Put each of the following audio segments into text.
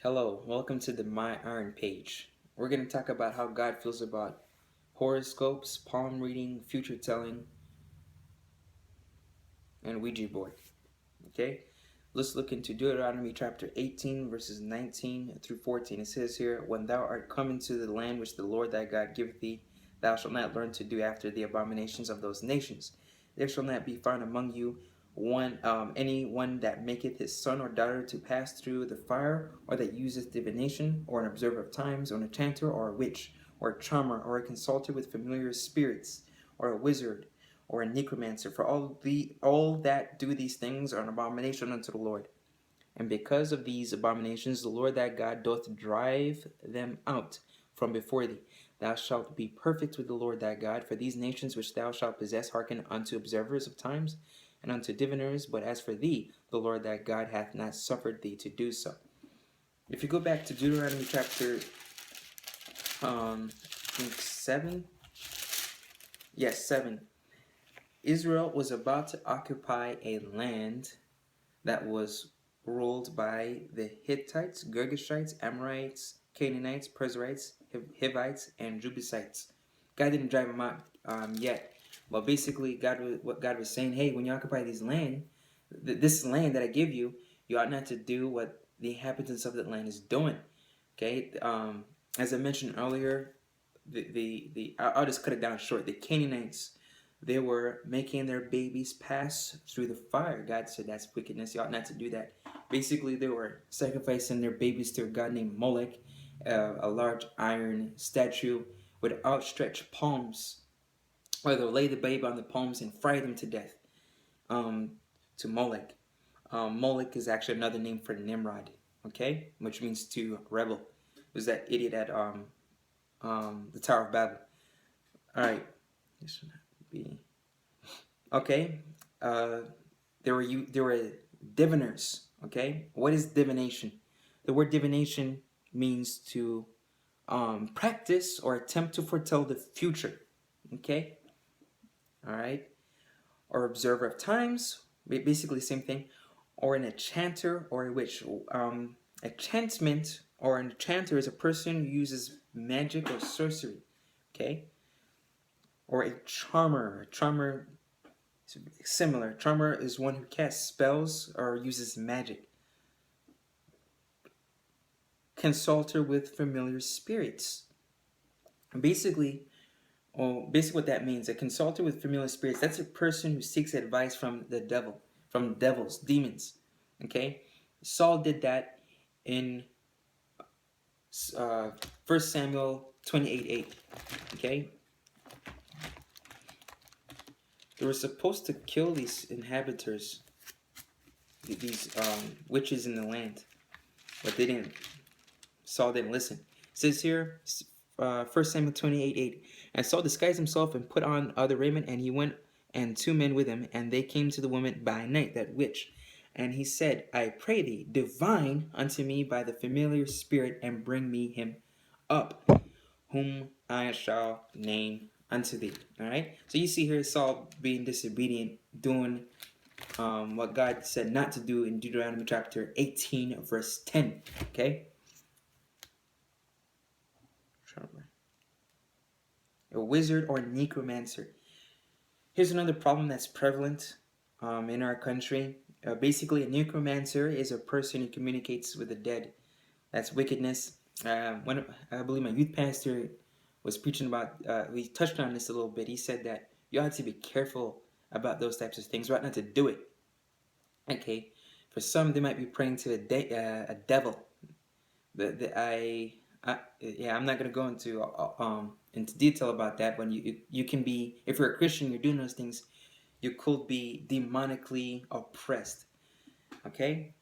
Hello, welcome to the My Iron page. We're going to talk about how God feels about horoscopes, palm reading, future telling, and Ouija board. Okay? Let's look into Deuteronomy chapter 18, verses 19 through 14. It says here, When thou art come into the land which the Lord thy God giveth thee, thou shalt not learn to do after the abominations of those nations. There shall not be found among you any one that maketh his son or daughter to pass through the fire, or that useth divination, or an observer of times, or an enchanter, or a witch, or a charmer, or a consulter with familiar spirits, or a wizard, or a necromancer. For all that do these things are an abomination unto the Lord. And because of these abominations, the Lord thy God doth drive them out from before thee. Thou shalt be perfect with the Lord thy God, for these nations which thou shalt possess hearken unto observers of times and unto diviners, but as for thee, the Lord thy God hath not suffered thee to do so. If you go back to Deuteronomy chapter 7. Yes, 7. Israel was about to occupy a land that was ruled by the Hittites, Girgashites, Amorites, Canaanites, Perizzites, Hivites, and Jebusites. God didn't drive them out yet, but basically, what God was saying, hey, when you occupy this land that I give you, you ought not to do what the inhabitants of that land is doing. Okay, as I mentioned earlier, I'll just cut it down short. The Canaanites, they were making their babies pass through the fire. God said that's wickedness. You ought not to do that. Basically, they were sacrificing their babies to a god named Molech, a large iron statue with outstretched palms, where they'll lay the baby on the palms and fry them to death to Molech. Molech is actually another name for Nimrod, okay, which means to rebel. It was that idiot at the Tower of Babel. All right, this should not be okay. There were diviners. Okay, what is divination? The word divination means to practice or attempt to foretell the future. Okay, all right, or observer of times. Basically, the same thing. Or an enchanter or a witch. Enchantment or an enchanter is a person who uses magic or sorcery. Okay, or a charmer. A charmer is similar. Charmer is one who casts spells or uses magic. Consulter with familiar spirits. Basically, what that means, a consulter with familiar spirits, that's a person who seeks advice from the devil, from devils, demons. Okay, Saul did that in 1 Samuel 28:8. Okay, they were supposed to kill these inhabitants, these witches in the land, but they didn't. Saul didn't listen. It says here, 1 Samuel 28:8, and Saul disguised himself and put on other raiment, and he went and 2 men with him, and they came to the woman by night, that witch. And he said, I pray thee, divine unto me by the familiar spirit, and bring me him up, whom I shall name unto thee. All right. So you see here Saul being disobedient, doing what God said not to do in Deuteronomy chapter 18, verse 10. Okay. A wizard or necromancer. Here's another problem that's prevalent in our country. Basically, a necromancer is a person who communicates with the dead. That's wickedness. When I believe my youth pastor was preaching about, we touched on this a little bit. He said that you ought to be careful about those types of things. You ought not to do it. Okay, for some they might be praying to a devil. I'm not gonna go into detail about that. But you can be, if you're a Christian, you're doing those things, you could be demonically oppressed. Okay.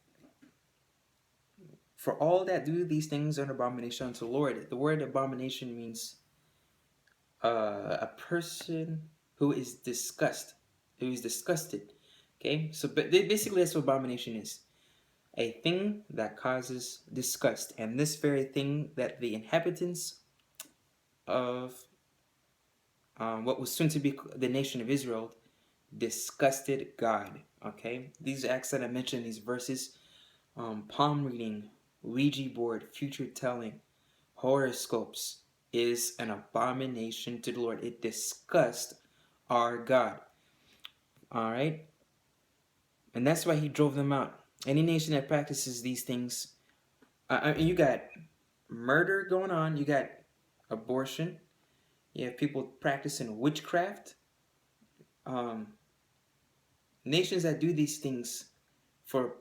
For all that do these things are an abomination unto the Lord. The word abomination means a person who is disgusted. Okay, so but basically that's what abomination is. A thing that causes disgust, and this very thing that the inhabitants of what was soon to be the nation of Israel disgusted God. Okay, these acts that I mentioned, these verses, palm reading, Ouija board, future telling, horoscopes is an abomination to the Lord. It disgusts our God. All right? And that's why he drove them out. Any nation that practices these things, you got murder going on, you got abortion, you have people practicing witchcraft. Um, Nations that do these things for a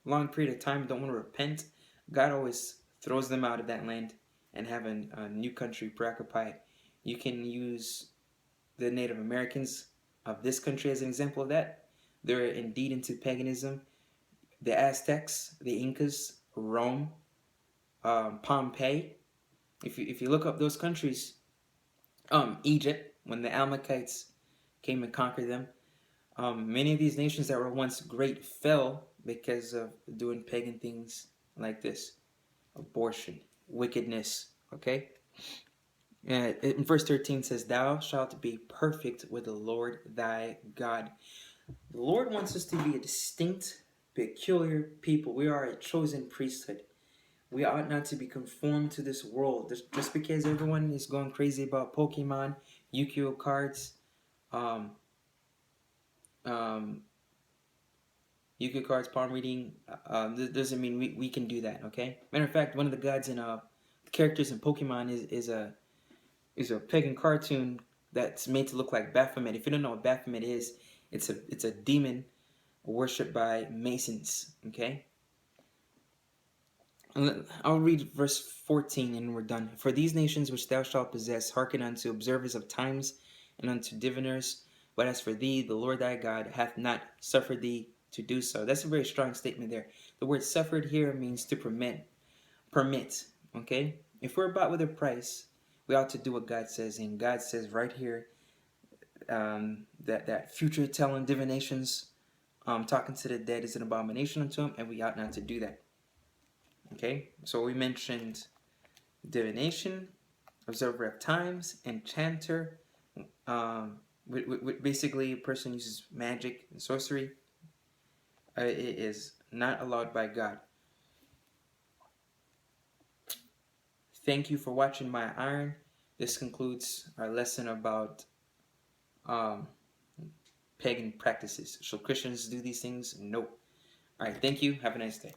long period of time don't want to repent. God always throws them out of that land and have a new country preoccupied. You can use the Native Americans of this country as an example of that. They're indeed into paganism. The Aztecs, the Incas, Rome, Pompeii. If you look up those countries, Egypt, when the Amalekites came and conquered them, many of these nations that were once great fell because of doing pagan things like this: abortion, wickedness. Okay. In verse 13 says, "Thou shalt be perfect with the Lord thy God." The Lord wants us to be a distinct, peculiar people. We are a chosen priesthood. We ought not to be conformed to this world. Just because everyone is going crazy about Pokemon, Yu-Gi-Oh cards, um, um, Yu-Gi-Oh cards, palm reading, doesn't mean we can do that. Okay. Matter of fact, one of the gods in characters in Pokemon is a pagan cartoon that's made to look like Baphomet. If you don't know what Baphomet is, it's a demon worshipped by Masons. Okay. I'll read verse 14 and we're done. "For these nations which thou shalt possess hearken unto observers of times and unto diviners. But as for thee, the Lord thy God hath not suffered thee to do so." That's a very strong statement there. The word suffered here means to permit. Okay? If we're bought with a price, we ought to do what God says. And God says right here that future telling divinations, talking to the dead, is an abomination unto him, and we ought not to do that. Okay, so we mentioned divination, observer of times, enchanter. Basically, a person uses magic and sorcery. It is not allowed by God. Thank you for watching My Iron. This concludes our lesson about pagan practices. Shall Christians do these things? No. All right, thank you. Have a nice day.